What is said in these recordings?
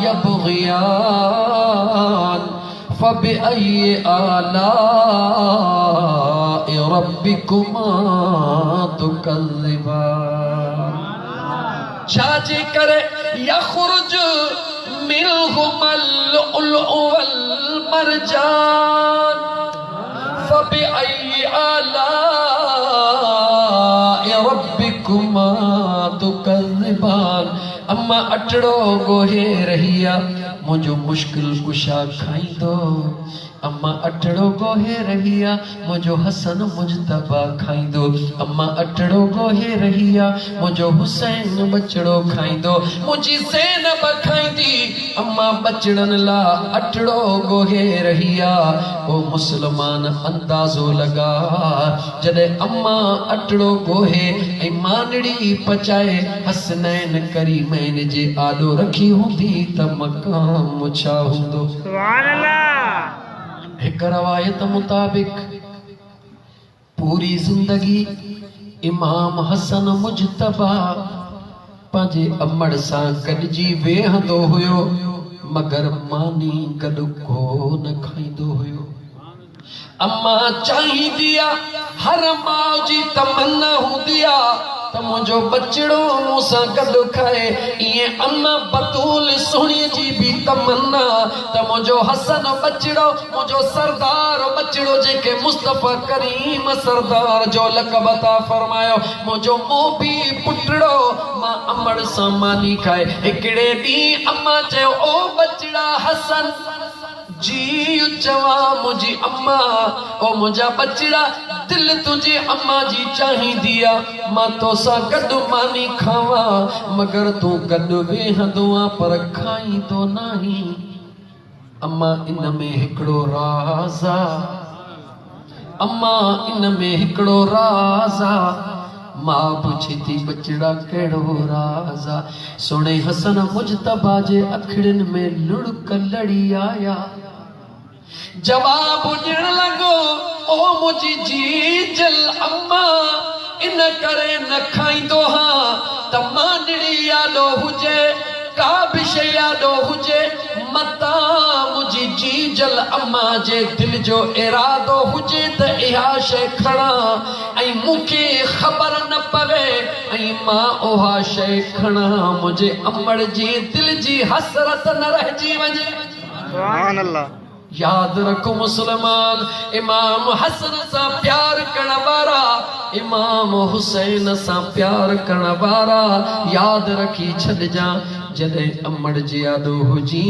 यबग़ियान फबिअय्यि आलाइ रब्बिकुमा तुकज़्ज़िबान। छाजे करे यख़्रुज मिनहुमल लुअलुअ वल मरजान फबिअय्यि आलाइ रब्बिकुमा तुकज़्ज़िबान। अम्मा अटड़ो गोहे रहिया मुझो मुश्किल कुशा खाईंदो। अम्मा अटड़ो गोहे रहिया मुझो हसन मुजतबा खाईंदो। अम्मा अटड़ो गोहे रहिया मुझो हुसैन बचड़ो खाईंदो। मुझी ज़ैनब खाईंदी अम्मा बचड़न ला अटड़ो गोहे रहिया। ओ मुसलमान अंदाज़ो लगा जॾे अम्मा अटड़ो गोहे ऐं मानड़ी पचाए हसनैन करीमैन जे आॾो रखी हूंदी त मक़ाम छा हूंदो। सुभान अल्लाह। एक रवायत मुताबिक पूरी जिंदगी इमाम हसन मुजतबा पंहिंजे अमड़ सां गॾिजी वेहंदो हुयो मगर मानी गॾु को न खाईंदो हुयो। अम्मा चाहींदी आ हर माउ जी तमन्ना हूंदी आ त मुंहिंजो बचड़ो मूंसां गॾु खाए। इएं अम्मा बतूल सुहिणीअ जी बि तमन्ना त मुंहिंजो हसन बचड़ो मुंहिंजो सरदार बचड़ो जेके मुस्तफ़ा करीम सरदार जो लक़ब अता फरमायो मुंहिंजो मोबी पुटड़ो मां अमड़ सां मानी खाए। हिकिड़े ॾींहुं अम्मा चयो ओ बचड़ा हसन जी चवा मुझी अम्मा ओ मुझा बचड़ा दिल तुझे अम्मा जी चाहींदी आ मां तोसां गॾु मानी खावा मगर तू गॾु वेहंदो आ पर खाईंदो नाही। अम्मा इन में हिकिड़ो राज़ आ। अम्मा इन में हिकिड़ो राज़ आ। मां पुछे थी बचड़ा कहिड़ो राज़ आ। सुणे हसन मुजतबा जे अखिड़िन में लुढ़क लड़ी आया। जवाब ॾियण लॻो ओ मुझी जी जल अम्मा इन करे न खाईंदो हां त मानड़ी यादो हुजे का बि शइ यादो हुजे मता मुझी जी जल अम्मा जे दिल जो इरादो हुजे त इहा शइ खणा ऐं मूंखे ख़बर न पवे ऐं मां उहा शइ खणा मुंहिंजे अमड़ जी दिल जी हसरत न रहिजी वञे। सुभान अल्लाह। याद रखो मुसलमान इमाम हसन सां प्यार करण वारा इमाम हुसैन सां प्यार करण वारा याद रखी छॾिजां जॾहिं अमड़ जी यादो हुजी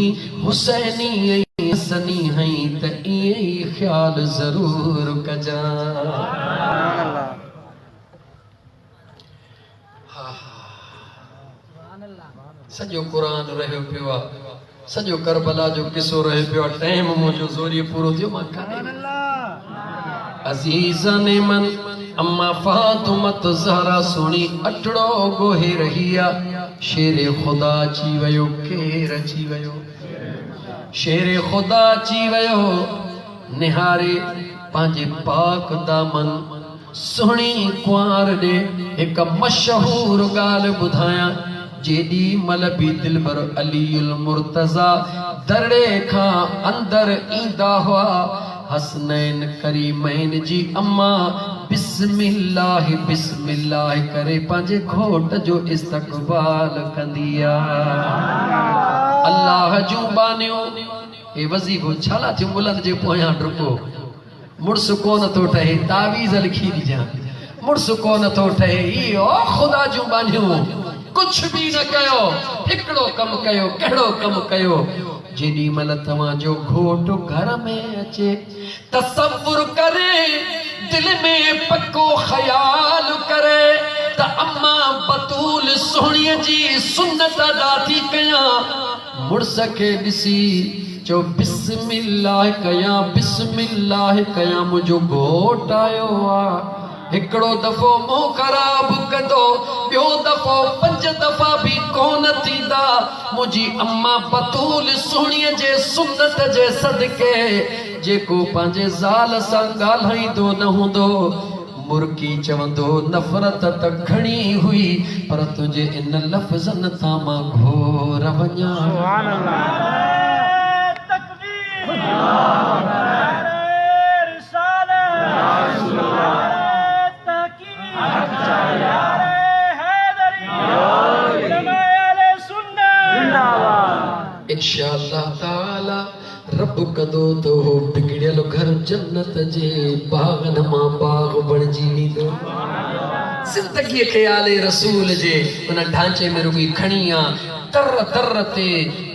हुसैनी ऐं हसनी हई त ईअं ई ख़्याल ज़रूर कजां। सॼो क़ुरान रहियो पियो आहे सॼो करबला जो किस्सो रहे पियो। टाइम मुझो ज़ोरी पूरो थियो मां काने अज़ीज़न मन अम्मा फातिमत ज़हरा सोनी अटड़ो गोहे रही आ। शेर खुदा अची वयो केर अची वयो शेर खुदा अची वयो निहारे पंहिंजे पाक दामन सोहणी कुंवार ॾे हिक मशहूर ॻाल्हि ॿुधायां। जेडी मल भी दिलबर अलीउल मुर्तज़ा दरड़े खां अंदर ईंदा हुआ हसनैन करीमैन जी अम्मा बिस्मिल्लाह बिस्मिल्लाह करे पंहिंजे घोट जो इस्तक़बाल कंदी आ। अल्लाह जूं बानियूं ए वज़ीफ़ो छाला थियो बुलंद जे पोयां डुको मुड़स कोन थो ठहे तावीज़ लिखी ॾिजां मुड़स कोन थो ठहे इहो ख़ुदा जूं बानियूं कुछ भी न कयो हिकड़ो कम कयो कहिड़ो कम कयो जेडी मल तव्हांजो घोट घर में अचे तसव्वुर करे दिल में पक्को ख्याल करे त अम्मा बतूल सोहणीअ जी सुन्नत अदा थी कयां मुड़स खे ॾिसी चो बिस्मिल्लाह कयां मुंहिंजो घोट आयो आहे। हिकड़ो दफ़ो मुंहुं ख़राब कंदो ॿियो दफ़ो 5 दफ़ा भी कोन थींदा मुंहिंजी अम्मा बतूल सोहणीअ जे सुन्नत जे सदके जेको पंहिंजे ज़ाल सां ॻाल्हाईंदो न हूंदो मुर्की चवंदो नफ़रत त घणी हुई पर तुझे इन लफ़्ज़न तां मां घोर वञा। सुभान अल्लाह। तकबीर। इंशाअल्लाह ताला रब कंदो तो बिगड़ियल घर जन्नत जे बागन मां बाग बणजी वेंदो। ज़िंदगी खे आले रसूल जे उन ढांचे में रुगी खणी आ तर तर ते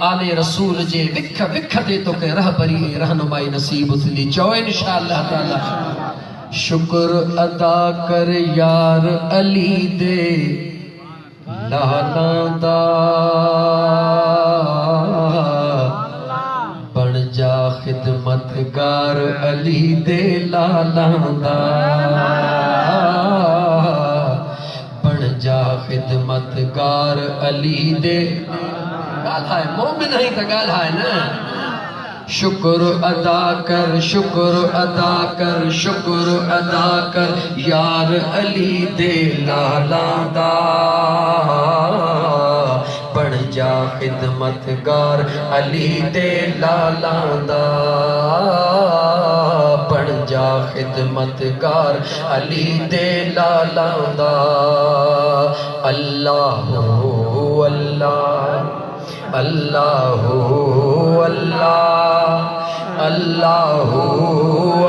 आले रसूल जे विख विख ते तोखे रहबरी रहनुमाई नसीब थी। चओ इंशाअल्लाह ताला शुक्र अदा कर यार अली दे लाला दा बन जा खिदमतगार अली दे लाला दा बन जा खिदमतगार अली दे। ॻाल्हाए मोमिन ही त ॻाल्हाए न। शुक्र अदा कर शुक्र अदा कर शुक्र अदा कर यार अली दे लाला दा बन जा खिदमतगार अली दे लाला दा बन जा खिदमतगार अली दे लाला दा। अल्लाह अल्लाह अल्लाह अल्लाह अल्लाह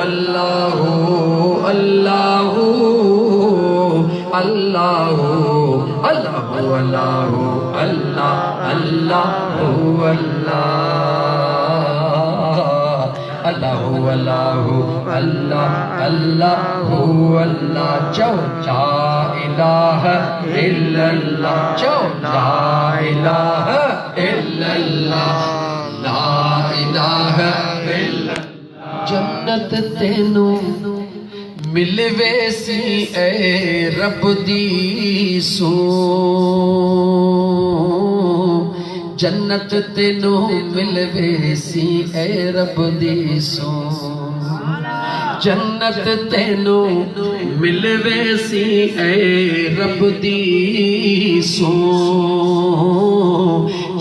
अल्लाह अल्लाह अल्लाह अल्लाह अल्लाह अल्लाह अल्लाह अल्लाह अल्लाह अल्लाह अल्लाह अल्लाह। चौ ला इलाहा इल्लल्लाह चौ ला इलाहा इल्लल्लाह ला इलाहा इल्लल्लाह। जन्नत तेनू मिलवे सी ए रब दी सू जन्नत तेनू मिलवे सी ए रब दी सू जन्नत तेनू मिलवे सी ए रब दी सू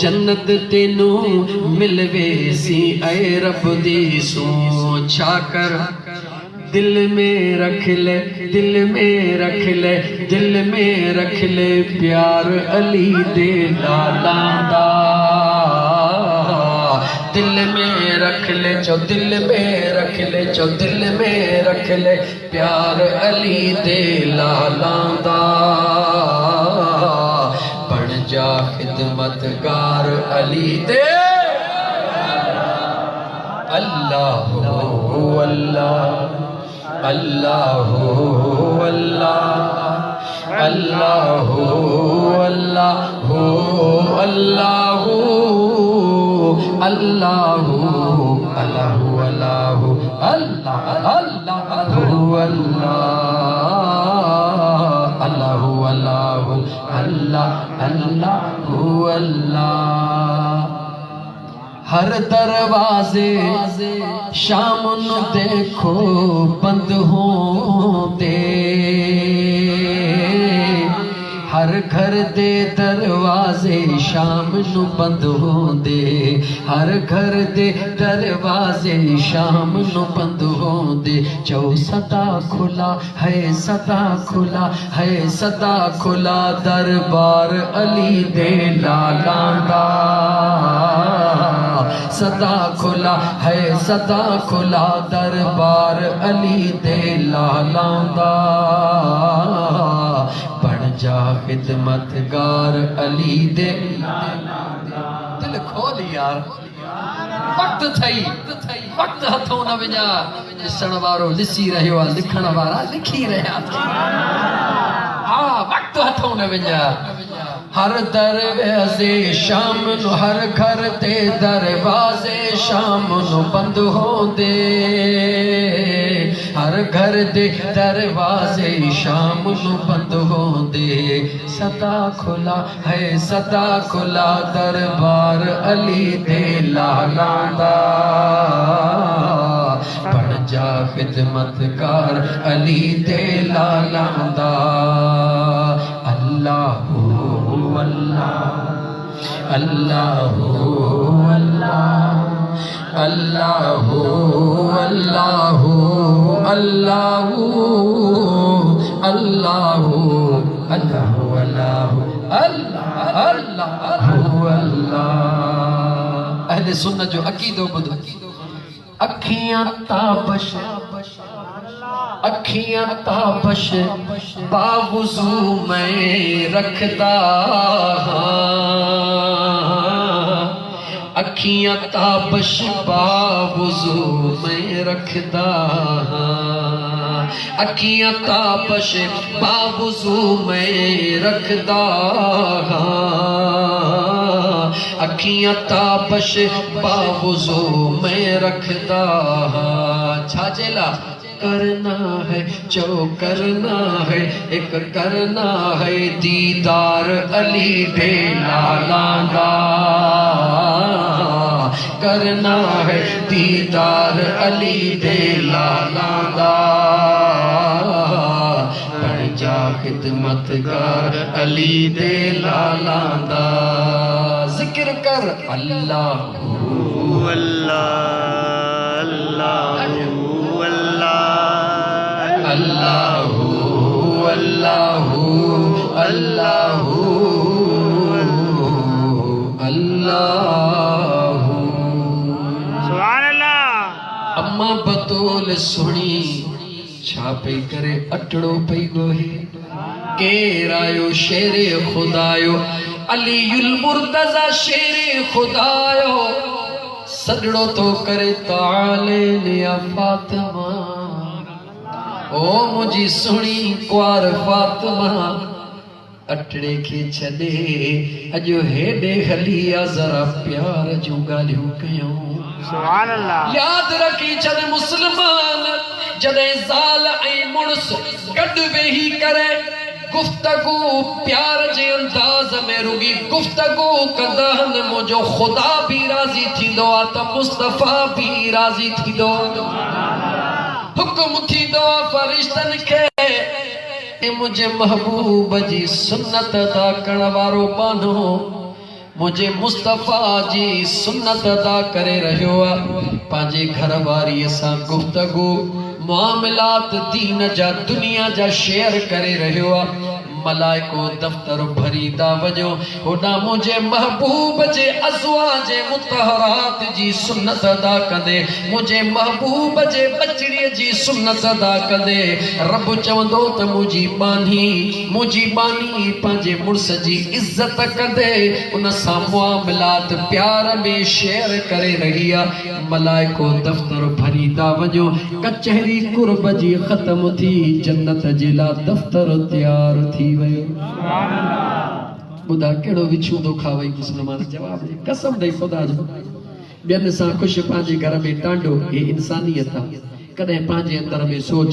जन्नत तेनू मिलवे सी ए रब दी सू। छाकर दिल में रख ले दिल में रख ले दिल में रख ले प्यार अली दे लाला दा दिल में रख ले चो दिल में रख ले चो दिल में रख ले प्यार अली दे लाला दा बन जा खिदमतगार अली दे। अल्लाह अल्लाह अल्लाह अल्लाह अल्लाह अल्लाह अल्लाह अल्लाह अल्लाह अल्लाह अल्लाह अल्लाह अल्लाह अल्लाह अल्लाह अल्लाह अल्लाह। हर दरवाजे शाम नू देखो बंद होंदे हर घर दे दरवाजे शाम नू बंद होंदे हर घर दे दरवाजे शाम नू बंद होंदे। चौ सदा खुला है सदा खुला है सदा खुला दरबार अली दे लाला दा सदा खुला है सदा खुला दरबार अली दे लाला दा बन जा खिदमतगार अली दे। दिल खोल यार वक्त थई वक्त हथों न विझा ॾिसण वारो ॾिसी रहियो आहे लिखण वारा लिखी रहिया हा वक्त हथों न विझा। हर दरवाजे शाम नू हर घर ते दरवाजे शाम नू बंद होंदे हर घर दे दरवाजे शाम नू बंद होंदे सदा खुला है सदा खुला दरबार अली दे लाला दा बन जा खिदमतकार अली दे लाला दा। अल्लाह अल्लाह अल्लाह अल्लाह अल्लाह अल्लाह अल्लाह अल्लाह अल्लाह अल्लाह अल्लाह। अहले सुन्नत जो अकीदो बुधो। अखियां ताबश अखियां ताबश बावुजू मैं रखदा अखियां ताबश बावुजू मैं रखदा अखियां ताबश बावुजू मैं रखदा अखियां ताबश बावुजू मैं रखदा। छाजेला करना है जो करना है एक करना है दीदार अली दे लाला दा। करना है दीदार अली दे लाला दा। बन जा खिदमतगार अली दे लाला दा। जिक्र कर अल्लाह अल्लाह अल्लाह अल्लाह अल्लाह अल्लाह अल्लाह। सुभान अल्लाह। अम्मा बतौल सुनी छा पई करे अटड़ो पई गोहे केरायो शेरे खुदायो अलीयुल मुर्तजा शेरे खुदायो सजड़ो तो करे ताले लिया फातिमा। ओ मुझी सुनी कुआर फातिमा अटड़े के छदे अजो हेडे हलिया जरा प्यार जो गालियो कयो। सुभान अल्लाह। याद रखी जद मुसलमान जदे ज़ाल ऐ मुड़स गड वेही करे गुफ्तगू प्यार जे अंदाज में रुगी गुफ्तगू कंदन मुझो खुदा भी राजी थींदो आ त मुस्तफा भी राजी थींदो। हुक्म थींदो आ फरिश्तन के मुझे महबूब जी सुन्नत अदा करण वारो बानो मुझे मुस्तफा जी सुन्नत अदा करे रहियो आ। पांजे घर वारी सां गुफ्तगू मामलात दीन जा दुनिया जा शेयर करे रहियो आ। मलाइको दफ्तर भरीदा वजो होडा मुझे महबूब जे अज़वाज मुतहरात जी सुन्नत अदा कंदे मुझे महबूब जे बचड़ी जी सुन्नत अदा कंदे। रब चवंदो त मुझी बानी पंहिंजे मुड़स जी इज्जत कंदे उन सां मुआमलात प्यार में शेयर करे रही आ। मलाइको दफ्तर भरीदा वजो कचहरी कुर्ब जी ख़त्म थी जन्नत जे ला दफ्तर तैयार थी वयो। बुधा केड़ो विछू तो खावई मुसलमान जवाब दे कसम दे खुदा जो बेन सा खुश पांजे घर में टांडो ये इंसानियत कदे पांजे अंदर में सोच